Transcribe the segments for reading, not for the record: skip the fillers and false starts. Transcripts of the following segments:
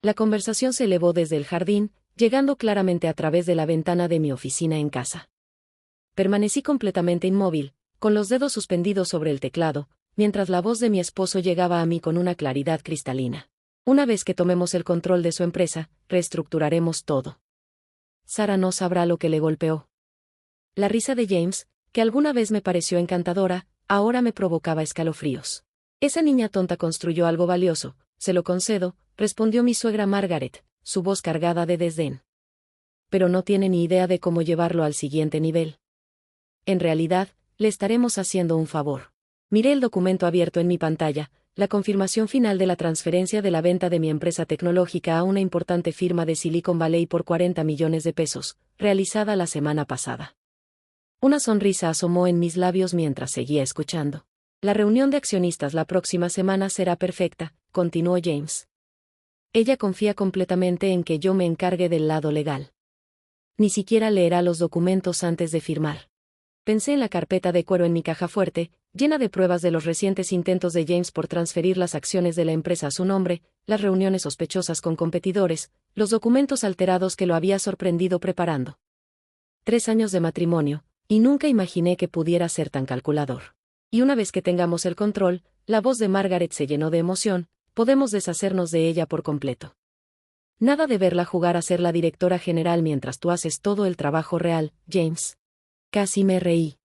La conversación se elevó desde el jardín, llegando claramente a través de la ventana de mi oficina en casa. Permanecí completamente inmóvil, con los dedos suspendidos sobre el teclado, mientras la voz de mi esposo llegaba a mí con una claridad cristalina. Una vez que tomemos el control de su empresa, reestructuraremos todo. Sara no sabrá lo que le golpeó. La risa de James, que alguna vez me pareció encantadora, ahora me provocaba escalofríos. Esa niña tonta construyó algo valioso, se lo concedo, respondió mi suegra Margaret, su voz cargada de desdén. Pero no tiene ni idea de cómo llevarlo al siguiente nivel. En realidad, le estaremos haciendo un favor. Miré el documento abierto en mi pantalla, la confirmación final de la transferencia de la venta de mi empresa tecnológica a una importante firma de Silicon Valley por 40 millones de pesos, realizada la semana pasada. Una sonrisa asomó en mis labios mientras seguía escuchando. La reunión de accionistas la próxima semana será perfecta, continuó James. Ella confía completamente en que yo me encargue del lado legal. Ni siquiera leerá los documentos antes de firmar. Pensé en la carpeta de cuero en mi caja fuerte, llena de pruebas de los recientes intentos de James por transferir las acciones de la empresa a su nombre, las reuniones sospechosas con competidores, los documentos alterados que lo había sorprendido preparando. 3 años de matrimonio, y nunca imaginé que pudiera ser tan calculador. Y una vez que tengamos el control, la voz de Margaret se llenó de emoción, podemos deshacernos de ella por completo. Nada de verla jugar a ser la directora general mientras tú haces todo el trabajo real, James. Casi me reí.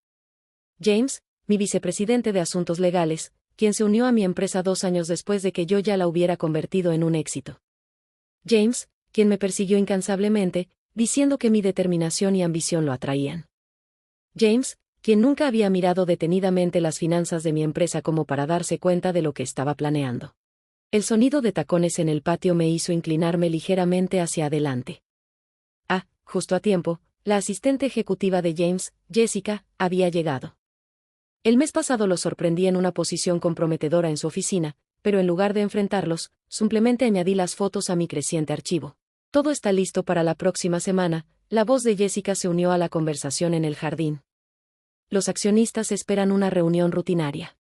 James, mi vicepresidente de Asuntos Legales, quien se unió a mi empresa 2 años después de que yo ya la hubiera convertido en un éxito. James, quien me persiguió incansablemente, diciendo que mi determinación y ambición lo atraían. James, quien nunca había mirado detenidamente las finanzas de mi empresa como para darse cuenta de lo que estaba planeando. El sonido de tacones en el patio me hizo inclinarme ligeramente hacia adelante. Justo a tiempo, la asistente ejecutiva de James, Jessica, había llegado. El mes pasado lo sorprendí en una posición comprometedora en su oficina, pero en lugar de enfrentarlos, simplemente añadí las fotos a mi creciente archivo. Todo está listo para la próxima semana, la voz de Jessica se unió a la conversación en el jardín. Los accionistas esperan una reunión rutinaria.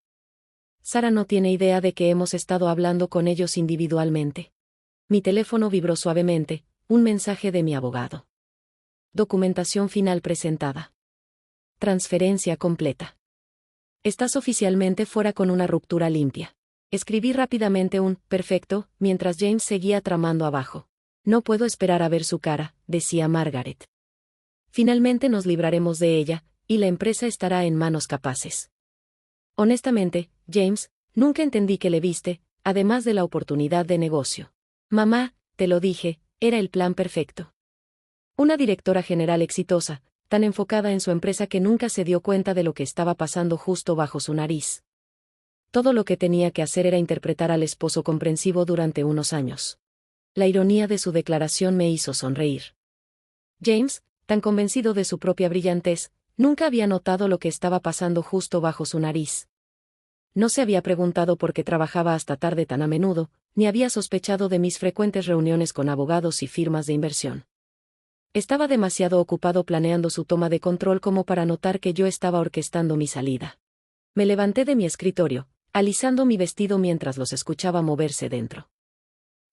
Sara no tiene idea de que hemos estado hablando con ellos individualmente. Mi teléfono vibró suavemente, un mensaje de mi abogado. Documentación final presentada. Transferencia completa. Estás oficialmente fuera con una ruptura limpia. Escribí rápidamente un perfecto, mientras James seguía tramando abajo. No puedo esperar a ver su cara, decía Margaret. Finalmente nos libraremos de ella, y la empresa estará en manos capaces. Honestamente, James, nunca entendí que le viste, además de la oportunidad de negocio. Mamá, te lo dije, era el plan perfecto. Una directora general exitosa, tan enfocada en su empresa que nunca se dio cuenta de lo que estaba pasando justo bajo su nariz. Todo lo que tenía que hacer era interpretar al esposo comprensivo durante unos años. La ironía de su declaración me hizo sonreír. James, tan convencido de su propia brillantez, nunca había notado lo que estaba pasando justo bajo su nariz. No se había preguntado por qué trabajaba hasta tarde tan a menudo, ni había sospechado de mis frecuentes reuniones con abogados y firmas de inversión. Estaba demasiado ocupado planeando su toma de control como para notar que yo estaba orquestando mi salida. Me levanté de mi escritorio, alisando mi vestido mientras los escuchaba moverse dentro.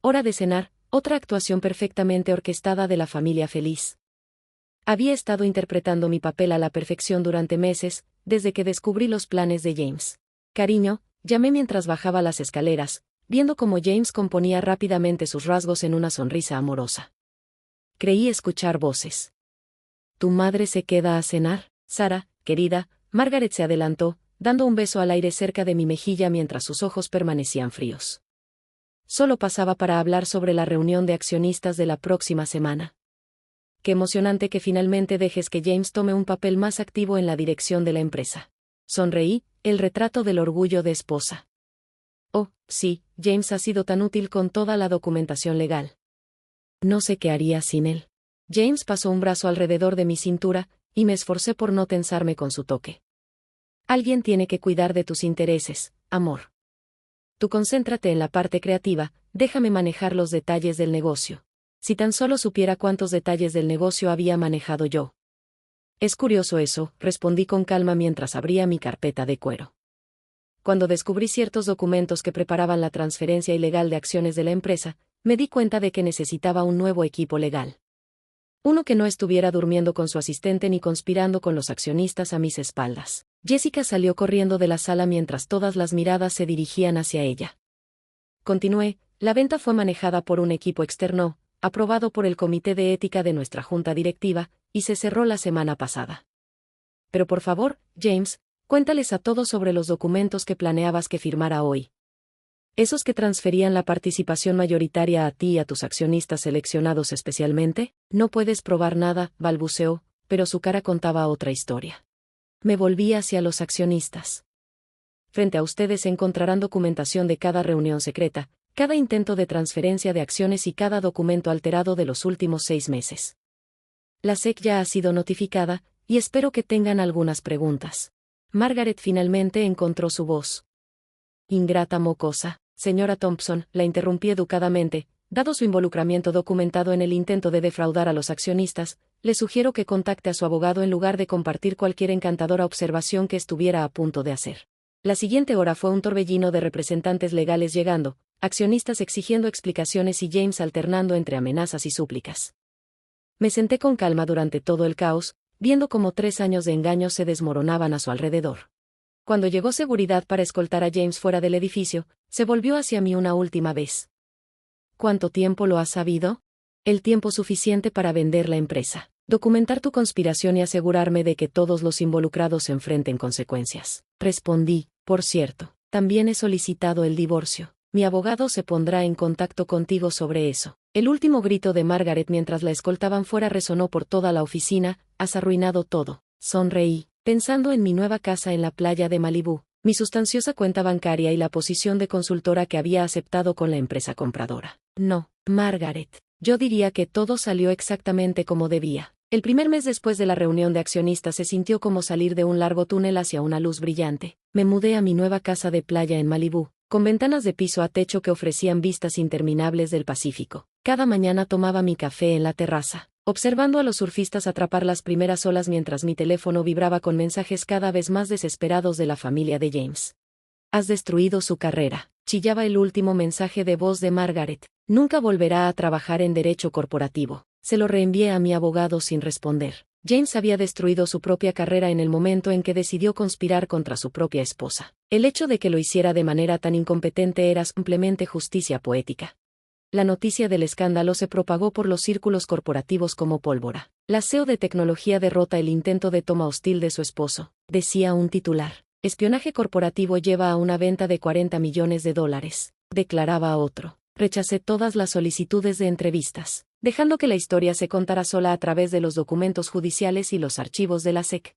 Hora de cenar, otra actuación perfectamente orquestada de la familia feliz. Había estado interpretando mi papel a la perfección durante meses, desde que descubrí los planes de James. Cariño, llamé mientras bajaba las escaleras, viendo cómo James componía rápidamente sus rasgos en una sonrisa amorosa. Creí escuchar voces. ¿Tu madre se queda a cenar? Sara, querida, Margaret se adelantó, dando un beso al aire cerca de mi mejilla mientras sus ojos permanecían fríos. Solo pasaba para hablar sobre la reunión de accionistas de la próxima semana. Qué emocionante que finalmente dejes que James tome un papel más activo en la dirección de la empresa. Sonreí, el retrato del orgullo de esposa. Oh, sí, James ha sido tan útil con toda la documentación legal. No sé qué haría sin él. James pasó un brazo alrededor de mi cintura, y me esforcé por no tensarme con su toque. Alguien tiene que cuidar de tus intereses, amor. Tú concéntrate en la parte creativa, déjame manejar los detalles del negocio. Si tan solo supiera cuántos detalles del negocio había manejado yo. Es curioso eso, respondí con calma mientras abría mi carpeta de cuero. Cuando descubrí ciertos documentos que preparaban la transferencia ilegal de acciones de la empresa, me di cuenta de que necesitaba un nuevo equipo legal. Uno que no estuviera durmiendo con su asistente ni conspirando con los accionistas a mis espaldas. Jessica salió corriendo de la sala mientras todas las miradas se dirigían hacia ella. Continué, la venta fue manejada por un equipo externo, aprobado por el comité de ética de nuestra junta directiva, y se cerró la semana pasada. Pero por favor, James, cuéntales a todos sobre los documentos que planeabas que firmara hoy. ¿Esos que transferían la participación mayoritaria a ti y a tus accionistas seleccionados especialmente? No puedes probar nada, balbuceó, pero su cara contaba otra historia. Me volví hacia los accionistas. Frente a ustedes encontrarán documentación de cada reunión secreta, cada intento de transferencia de acciones y cada documento alterado de los últimos 6 meses. La SEC ya ha sido notificada, y espero que tengan algunas preguntas. Margaret finalmente encontró su voz. Ingrata mocosa. Señora Thompson, la interrumpí educadamente, dado su involucramiento documentado en el intento de defraudar a los accionistas, le sugiero que contacte a su abogado en lugar de compartir cualquier encantadora observación que estuviera a punto de hacer. La siguiente hora fue un torbellino de representantes legales llegando, accionistas exigiendo explicaciones y James alternando entre amenazas y súplicas. Me senté con calma durante todo el caos, viendo cómo 3 años de engaños se desmoronaban a su alrededor. Cuando llegó seguridad para escoltar a James fuera del edificio, se volvió hacia mí una última vez. ¿Cuánto tiempo lo has sabido? El tiempo suficiente para vender la empresa, documentar tu conspiración y asegurarme de que todos los involucrados se enfrenten consecuencias. Respondí, por cierto, también he solicitado el divorcio. Mi abogado se pondrá en contacto contigo sobre eso. El último grito de Margaret mientras la escoltaban fuera resonó por toda la oficina. Has arruinado todo. Sonreí, pensando en mi nueva casa en la playa de Malibú, mi sustanciosa cuenta bancaria y la posición de consultora que había aceptado con la empresa compradora. No, Margaret. Yo diría que todo salió exactamente como debía. El primer mes después de la reunión de accionistas se sintió como salir de un largo túnel hacia una luz brillante. Me mudé a mi nueva casa de playa en Malibú, con ventanas de piso a techo que ofrecían vistas interminables del Pacífico. Cada mañana tomaba mi café en la terraza, observando a los surfistas atrapar las primeras olas mientras mi teléfono vibraba con mensajes cada vez más desesperados de la familia de James. Has destruido su carrera, chillaba el último mensaje de voz de Margaret. Nunca volverá a trabajar en derecho corporativo. Se lo reenvié a mi abogado sin responder. James había destruido su propia carrera en el momento en que decidió conspirar contra su propia esposa. El hecho de que lo hiciera de manera tan incompetente era simplemente justicia poética. La noticia del escándalo se propagó por los círculos corporativos como pólvora. La CEO de tecnología derrota el intento de toma hostil de su esposo, decía un titular. Espionaje corporativo lleva a una venta de $40 millones, declaraba otro. Rechacé todas las solicitudes de entrevistas, dejando que la historia se contara sola a través de los documentos judiciales y los archivos de la SEC.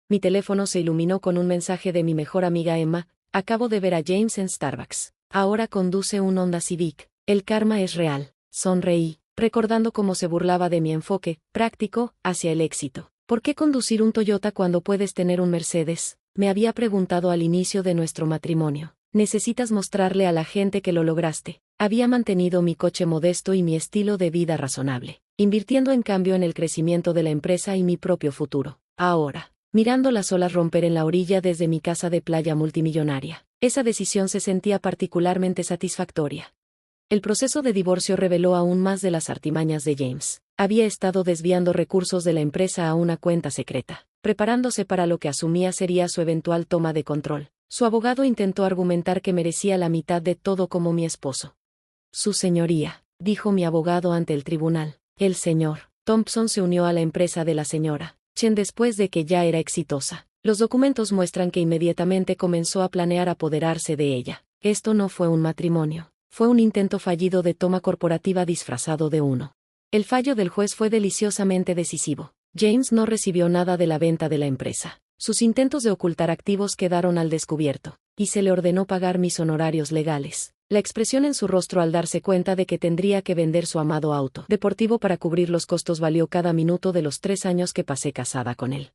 Mi teléfono se iluminó con un mensaje de mi mejor amiga Emma. Acabo de ver a James en Starbucks. Ahora conduce un Honda Civic. El karma es real. Sonreí, recordando cómo se burlaba de mi enfoque práctico hacia el éxito. ¿Por qué conducir un Toyota cuando puedes tener un Mercedes? Me había preguntado al inicio de nuestro matrimonio. Necesitas mostrarle a la gente que lo lograste. Había mantenido mi coche modesto y mi estilo de vida razonable, invirtiendo en cambio en el crecimiento de la empresa y mi propio futuro. Ahora, mirando las olas romper en la orilla desde mi casa de playa multimillonaria, esa decisión se sentía particularmente satisfactoria. El proceso de divorcio reveló aún más de las artimañas de James. Había estado desviando recursos de la empresa a una cuenta secreta, preparándose para lo que asumía sería su eventual toma de control. Su abogado intentó argumentar que merecía la mitad de todo como mi esposo. Su señoría, dijo mi abogado ante el tribunal. El señor Thompson se unió a la empresa de la señora Chen después de que ya era exitosa. Los documentos muestran que inmediatamente comenzó a planear apoderarse de ella. Esto no fue un matrimonio. Fue un intento fallido de toma corporativa disfrazado de uno. El fallo del juez fue deliciosamente decisivo. James no recibió nada de la venta de la empresa. Sus intentos de ocultar activos quedaron al descubierto, y se le ordenó pagar mis honorarios legales. La expresión en su rostro al darse cuenta de que tendría que vender su amado auto deportivo para cubrir los costos valió cada minuto de los 3 años que pasé casada con él.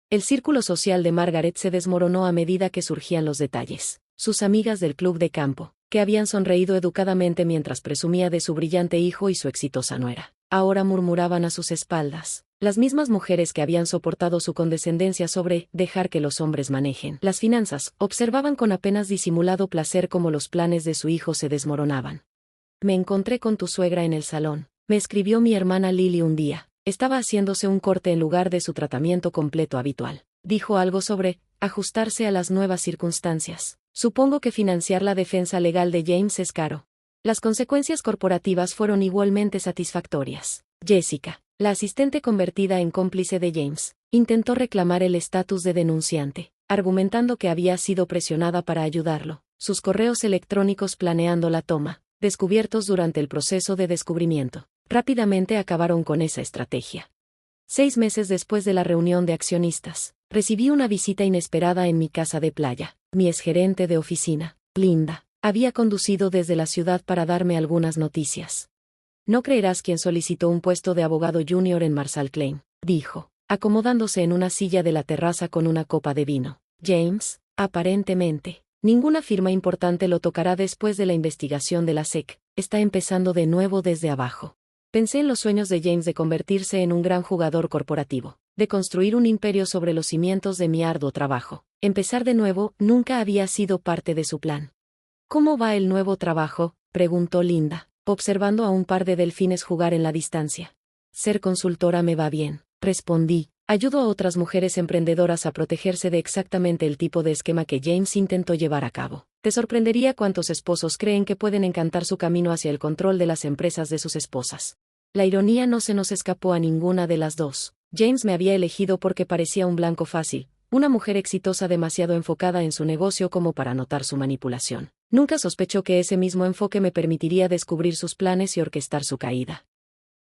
El círculo social de Margaret se desmoronó a medida que surgían los detalles. Sus amigas del club de campo, que habían sonreído educadamente mientras presumía de su brillante hijo y su exitosa nuera, ahora murmuraban a sus espaldas. Las mismas mujeres que habían soportado su condescendencia sobre dejar que los hombres manejen las finanzas, observaban con apenas disimulado placer cómo los planes de su hijo se desmoronaban. Me encontré con tu suegra en el salón. Me escribió mi hermana Lily un día. Estaba haciéndose un corte en lugar de su tratamiento completo habitual. Dijo algo sobre ajustarse a las nuevas circunstancias. Supongo que financiar la defensa legal de James es caro. Las consecuencias corporativas fueron igualmente satisfactorias. Jessica, la asistente convertida en cómplice de James, intentó reclamar el estatus de denunciante, argumentando que había sido presionada para ayudarlo. Sus correos electrónicos planeando la toma, descubiertos durante el proceso de descubrimiento, rápidamente acabaron con esa estrategia. 6 meses después de la reunión de accionistas, recibí una visita inesperada en mi casa de playa. Mi exgerente de oficina, Linda, había conducido desde la ciudad para darme algunas noticias. No creerás quién solicitó un puesto de abogado junior en Marshall Klein, dijo, acomodándose en una silla de la terraza con una copa de vino. James, aparentemente, ninguna firma importante lo tocará después de la investigación de la SEC, está empezando de nuevo desde abajo. Pensé en los sueños de James de convertirse en un gran jugador corporativo, de construir un imperio sobre los cimientos de mi arduo trabajo. Empezar de nuevo nunca había sido parte de su plan. ¿Cómo va el nuevo trabajo?, preguntó Linda, observando a un par de delfines jugar en la distancia. Ser consultora me va bien, respondí. Ayudo a otras mujeres emprendedoras a protegerse de exactamente el tipo de esquema que James intentó llevar a cabo. Te sorprendería cuántos esposos creen que pueden encantar su camino hacia el control de las empresas de sus esposas. La ironía no se nos escapó a ninguna de las dos. James me había elegido porque parecía un blanco fácil, una mujer exitosa demasiado enfocada en su negocio como para notar su manipulación. Nunca sospechó que ese mismo enfoque me permitiría descubrir sus planes y orquestar su caída.